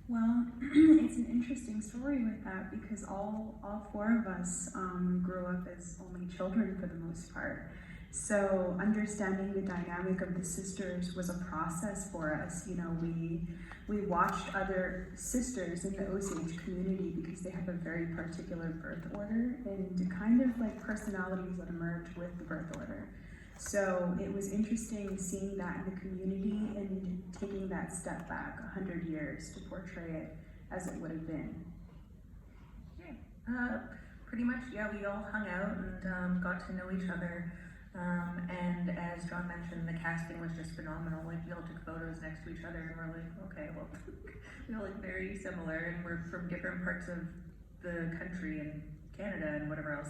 Well, it's an interesting story with that because all four of us grew up as only children for the most part. So understanding the dynamic of the sisters was a process for us. You know, we watched other sisters in the OCH community because they have a very particular birth order and kind of like personalities that emerge with the birth order. So it was interesting seeing that in the community and taking that step back 100 years to portray it as it would have been. Yeah, pretty much, yeah, we all hung out and got to know each other. And as John mentioned, the casting was just phenomenal. Like, we all took photos next to each other and we're like, okay, well, we all look very similar and we're from different parts of the country and Canada and whatever else.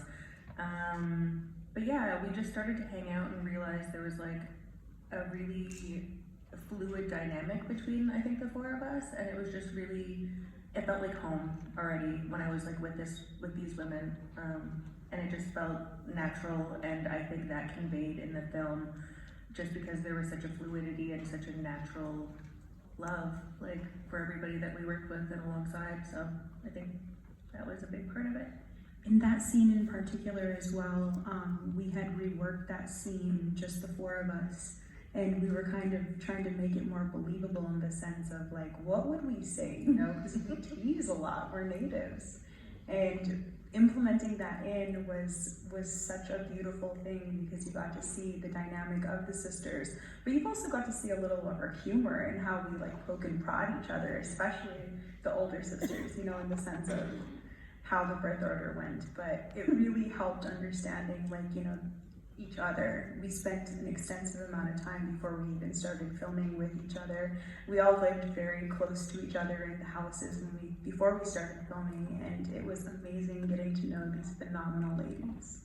But yeah, we just started to hang out and realize there was like a really fluid dynamic between, I think, the four of us, and it was just really, it felt like home already when I was like with these women, and it just felt natural, and I think that conveyed in the film, just because there was such a fluidity and such a natural love, like, for everybody that we worked with and alongside. So I think that was a big part of it. In that scene in particular as well, we had reworked that scene, just the four of us, and we were kind of trying to make it more believable in the sense of like, what would we say, you know, because we tease a lot, we're natives. And implementing that in was such a beautiful thing because you got to see the dynamic of the sisters, but you've also got to see a little of our humor and how we like poke and prod each other, especially the older sisters, you know, in the sense of how the birth order went. But it really helped understanding, like, you know, each other. We spent an extensive amount of time before we even started filming with each other. We all lived very close to each other in the houses before we started filming, and it was amazing getting to know these phenomenal ladies.